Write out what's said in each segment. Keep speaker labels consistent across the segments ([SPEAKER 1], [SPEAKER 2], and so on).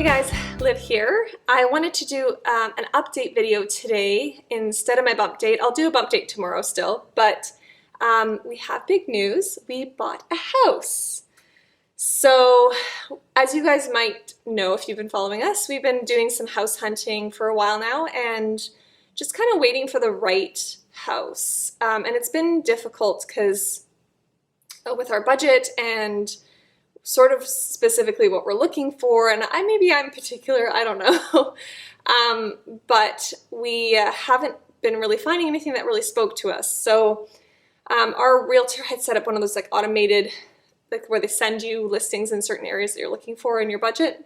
[SPEAKER 1] Hey guys, Liv here. I wanted to do an update video today instead of my bump date. I'll do a bump date tomorrow still, but we have big news. We bought a house. So as you guys might know if you've been following us, we've been doing some house hunting for a while now and just kind of waiting for the right house. And it's been difficult because with our budget and sort of specifically what we're looking for, and maybe I'm particular, I don't know, but we haven't been really finding anything that really spoke to us. So our realtor had set up one of those like automated, like where they send you listings in certain areas that you're looking for in your budget.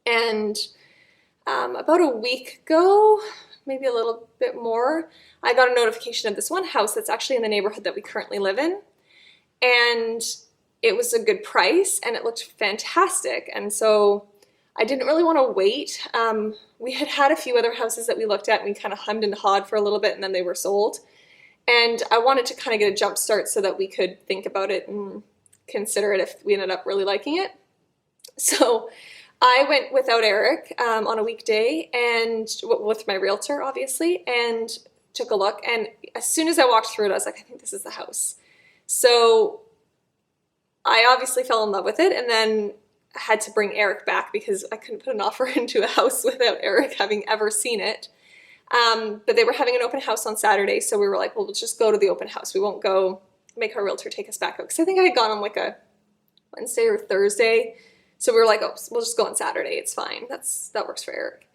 [SPEAKER 1] And about a week ago, maybe a little bit more, I got a notification of this one house that's actually in the neighborhood that we currently live in. And it was a good price and it looked fantastic. And so I didn't really want to wait. We had had a few other houses that we looked at and we kind of hummed and hawed for a little bit and then they were sold. And I wanted to kind of get a jump start so that we could think about it and consider it if we ended up really liking it. So I went without Eric on a weekday and with my realtor obviously, and took a look. And as soon as I walked through it, I was like, I think this is the house. So I obviously fell in love with it and then had to bring Eric back because I couldn't put an offer into a house without Eric having ever seen it. But they were having an open house on Saturday, so we were like, well, let's just go to the open house. We won't go make our realtor take us back out. Because I think I had gone on like a Wednesday or Thursday. So we were like, oh, we'll just go on Saturday. It's fine. That works for Eric.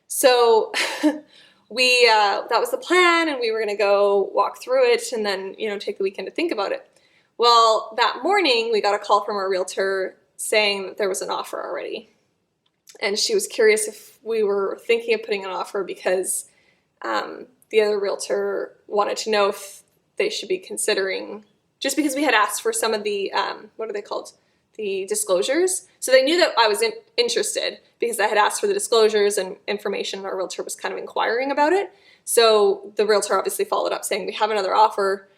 [SPEAKER 1] So that was the plan, and we were going to go walk through it and then, take the weekend to think about it. Well, that morning we got a call from our realtor saying that there was an offer already. And she was curious if we were thinking of putting an offer because the other realtor wanted to know if they should be considering, just because we had asked for some of the, what are they called? The disclosures. So they knew that I was interested because I had asked for the disclosures and information. Our realtor was kind of inquiring about it. So the realtor obviously followed up saying, we have another offer.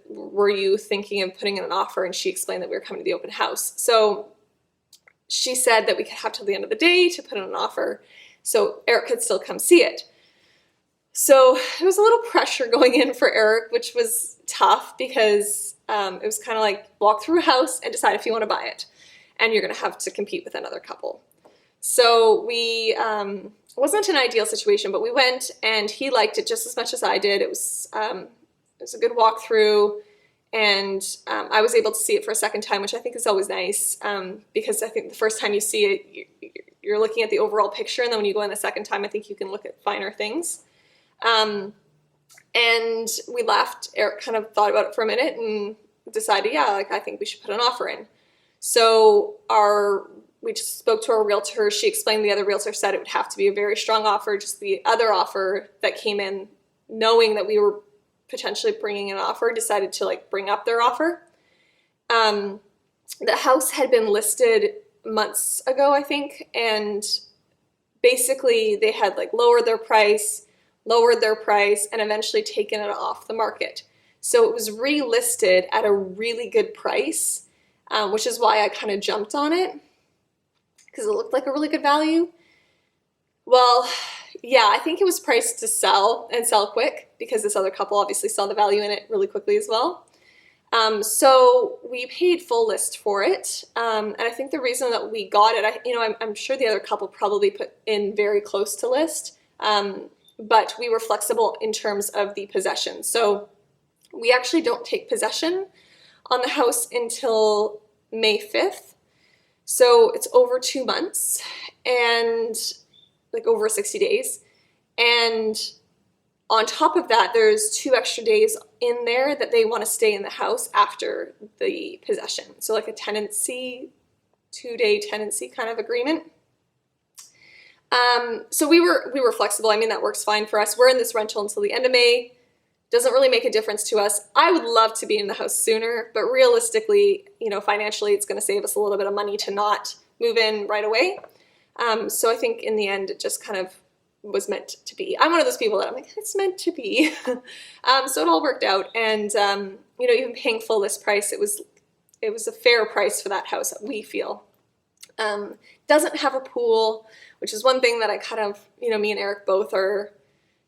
[SPEAKER 1] Were you thinking of putting in an offer? And she explained that we were coming to the open house. So she said that we could have till the end of the day to put in an offer so Eric could still come see it. So there was a little pressure going in for Eric, which was tough because it was kind of like walk through a house and decide if you want to buy it. And you're going to have to compete with another couple. So it wasn't an ideal situation, but we went and he liked it just as much as I did. It was a good walkthrough, and I was able to see it for a second time, which I think is always nice because I think the first time you see it, you're looking at the overall picture, and then when you go in the second time, I think you can look at finer things. And we left. Eric kind of thought about it for a minute and decided, yeah, I think we should put an offer in. So we just spoke to our realtor. She explained the other realtor said it would have to be a very strong offer. Just the other offer that came in, knowing that we were potentially bringing an offer, decided to bring up their offer. The house had been listed months ago, I think, and basically they had lowered their price, and eventually taken it off the market. So it was relisted at a really good price, which is why I kind of jumped on it because it looked like a really good value. Well, yeah, I think it was priced to sell and sell quick because this other couple obviously saw the value in it really quickly as well. So we paid full list for it. And I think the reason that we got it, I'm sure the other couple probably put in very close to list, but we were flexible in terms of the possession. So we actually don't take possession on the house until May 5th. So it's over 2 months and over 60 days. And on top of that, there's 2 extra days in there that they want to stay in the house after the possession. So a tenancy, 2-day tenancy kind of agreement. So we were flexible. I mean, that works fine for us. We're in this rental until the end of May. Doesn't really make a difference to us. I would love to be in the house sooner, but realistically, financially, it's going to save us a little bit of money to not move in right away. So I think in the end, it just kind of was meant to be. I'm one of those people that I'm like, it's meant to be. So it all worked out. And, even paying full list price, it was a fair price for that house, we feel. Doesn't have a pool, which is one thing that I kind of, me and Eric both are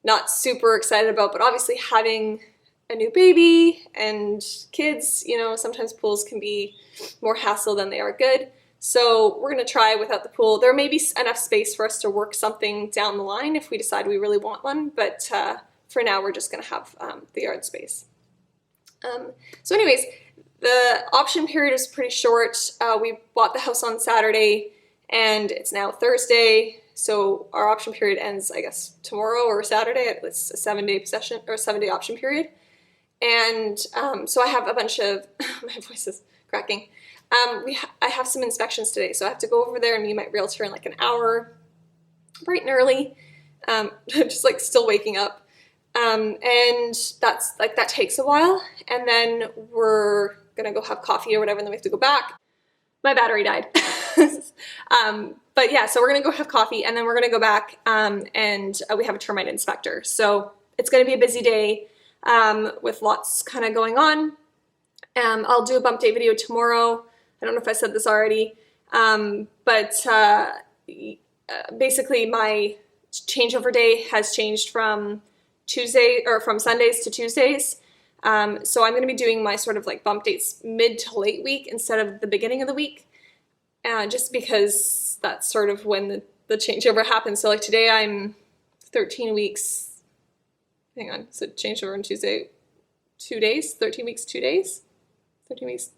[SPEAKER 1] not super excited about, but obviously having a new baby and kids, sometimes pools can be more hassle than they are good. So we're going to try without the pool. There may be enough space for us to work something down the line if we decide we really want one, but for now we're just going to have the yard space. So anyways, the option period was pretty short. We bought the house on Saturday and it's now Thursday. So our option period ends, I guess, tomorrow or Saturday. It's a 7-day possession or 7-day option period. And so I have a bunch of, my voice is cracking. I have some inspections today. So I have to go over there and meet my realtor in like an hour, bright and early. Just like still waking up. And that's like, that takes a while. And then we're gonna go have coffee or whatever, and then we have to go back. My battery died. But yeah, so we're gonna go have coffee and then we're gonna go back and we have a termite inspector. So it's gonna be a busy day with lots kind of going on. I'll do a bump date video tomorrow. I don't know if I said this already, but basically my changeover day has changed from Sundays to Tuesdays. So I'm going to be doing my sort of like bump dates mid to late week instead of the beginning of the week, just because that's sort of when the changeover happens. So like today I'm 13 weeks, hang on, so changeover on Tuesday, 2 days, 13 weeks, 2 days, 13 weeks.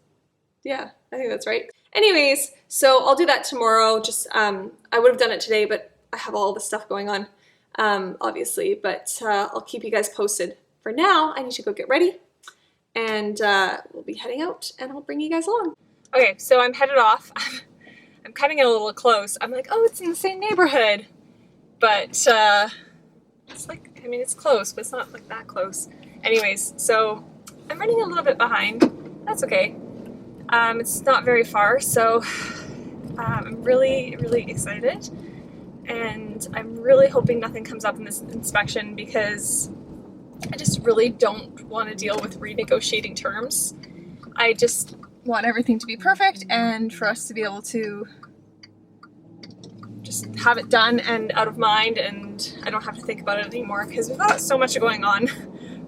[SPEAKER 1] Yeah, I think that's right. Anyways, so I'll do that tomorrow. Just, I would have done it today, but I have all this stuff going on, obviously, but I'll keep you guys posted. For now, I need to go get ready and we'll be heading out and I'll bring you guys along. Okay, so I'm headed off. I'm cutting it a little close. I'm like, oh, it's in the same neighborhood, but it's like, I mean, it's close, but it's not like that close. Anyways, so I'm running a little bit behind. That's okay. It's not very far, so I'm really, really excited. And I'm really hoping nothing comes up in this inspection because I just really don't want to deal with renegotiating terms. I just want everything to be perfect and for us to be able to just have it done and out of mind, and I don't have to think about it anymore because we've got so much going on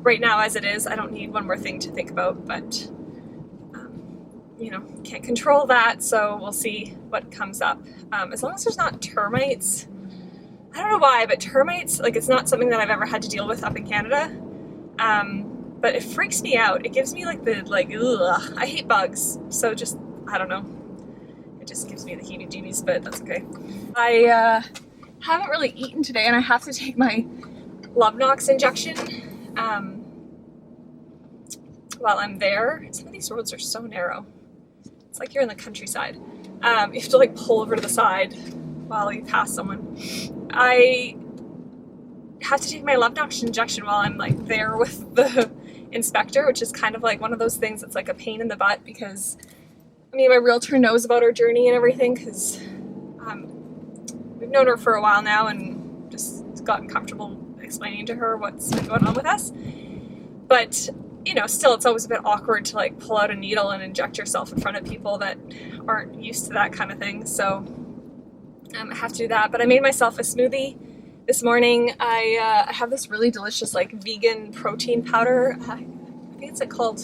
[SPEAKER 1] right now as it is. I don't need one more thing to think about, but can't control that, so we'll see what comes up. As long as there's not termites. I don't know why, but termites, like, it's not something that I've ever had to deal with up in Canada. But it freaks me out. It gives me like ugh. I hate bugs. So just, I don't know. It just gives me the heebie-jeebies, but that's okay. I haven't really eaten today and I have to take my Lovenox injection while I'm there. Some of these roads are so narrow. It's like you're in the countryside. You have to like pull over to the side while you pass someone. I have to take my Lovenox injection while I'm like there with the inspector, which is kind of like one of those things that's like a pain in the butt because I mean my realtor knows about our journey and everything because we've known her for a while now and just gotten comfortable explaining to her what's been going on with us. But still it's always a bit awkward to like pull out a needle and inject yourself in front of people that aren't used to that kind of thing. So I have to do that. But I made myself a smoothie this morning. I have this really delicious like vegan protein powder. I think it's called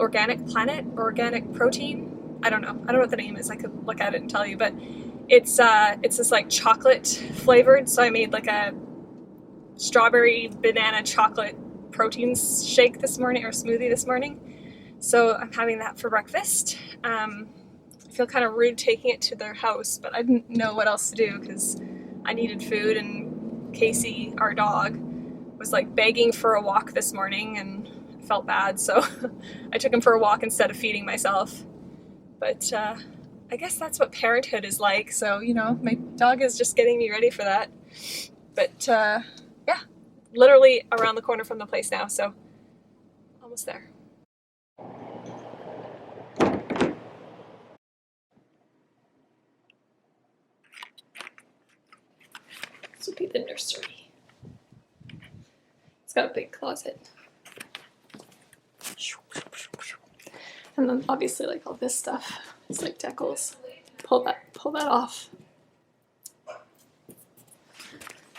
[SPEAKER 1] Organic Planet or Organic Protein. I don't know what the name is. I could look at it and tell you, but it's this like chocolate flavored. So I made like a strawberry banana chocolate protein shake this morning, or smoothie this morning. So I'm having that for breakfast. I feel kind of rude taking it to their house, but I didn't know what else to do because I needed food, and Casey, our dog, was like begging for a walk this morning and I felt bad, so I took him for a walk instead of feeding myself. But I guess that's what parenthood is like, so my dog is just getting me ready for that. But yeah, literally around the corner from the place now, so almost there. This would be the nursery. It's got a big closet. And then obviously like all this stuff is like decals. pull that off.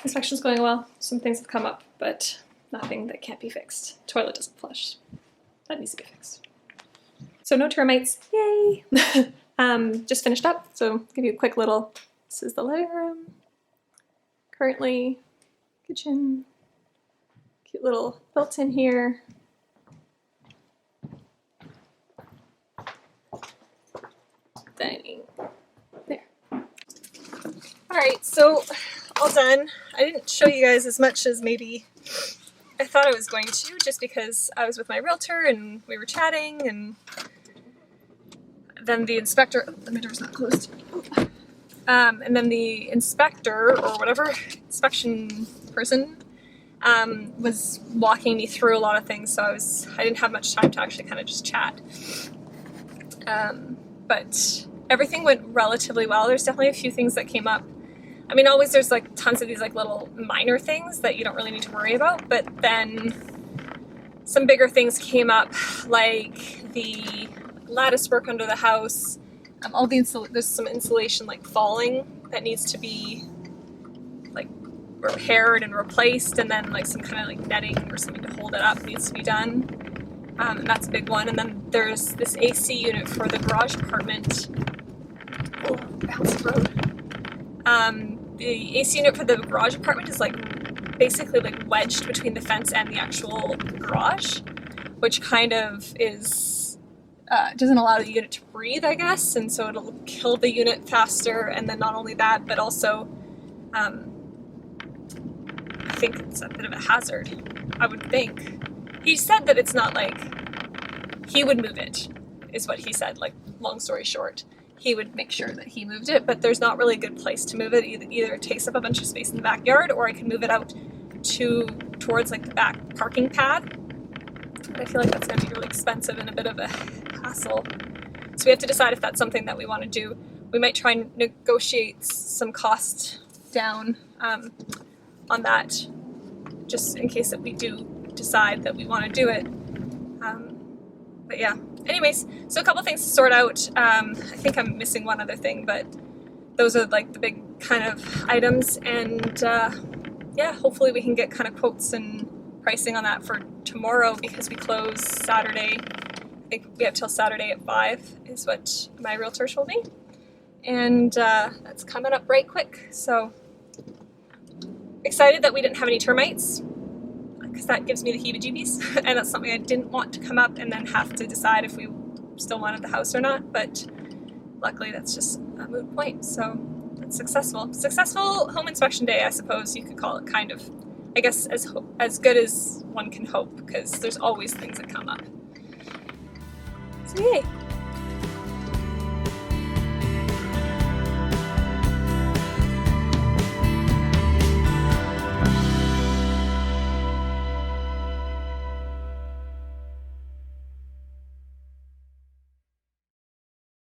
[SPEAKER 1] Inspection's going well. Some things have come up, but nothing that can't be fixed. Toilet doesn't flush. That needs to be fixed. So no termites, yay! Just finished up, so give you a quick little, this is the living room. Currently, kitchen, cute little built-in here. Dining, there. All right, so all done. I didn't show you guys as much as maybe I thought I was going to, just because I was with my realtor and we were chatting, and then the inspector, oh, my door's not closed. And then the inspector, or whatever, inspection person, was walking me through a lot of things, so I didn't have much time to actually kind of just chat. But everything went relatively well. There's definitely a few things that came up. I mean, always there's like tons of these like little minor things that you don't really need to worry about, but then some bigger things came up, like the lattice work under the house. There's some insulation like falling that needs to be like repaired and replaced, and then like some kind of like netting or something to hold it up needs to be done. And that's a big one. And then there's this AC unit for the garage apartment. Oh, bouncy road. The AC unit for the garage apartment is like basically like wedged between the fence and the actual garage, which kind of is doesn't allow the unit to breathe, I guess, and so it'll kill the unit faster. And then not only that, but also I think it's a bit of a hazard, I would think. He said that it's not like, he would move it, is what he said, like, long story short. He would make sure that he moved it, but there's not really a good place to move it. Either it takes up a bunch of space in the backyard, or I can move it out towards like the back parking pad. But I feel like that's gonna be really expensive and a bit of a hassle. So we have to decide if that's something that we want to do. We might try and negotiate some cost down on that, just in case that we do decide that we want to do it. But yeah, anyways, so a couple things to sort out. I think I'm missing one other thing, but those are like the big kind of items, and yeah, hopefully we can get kind of quotes and pricing on that for tomorrow, because we close Saturday. I think we have till Saturday at 5 is what my realtor told me, and that's coming up right quick. So excited that we didn't have any termites, because that gives me the heebie-jeebies, and that's something I didn't want to come up and then have to decide if we still wanted the house or not, but luckily that's just a moot point, so it's successful. Successful home inspection day, I suppose you could call it, kind of. I guess as good as one can hope, because there's always things that come up. So yay!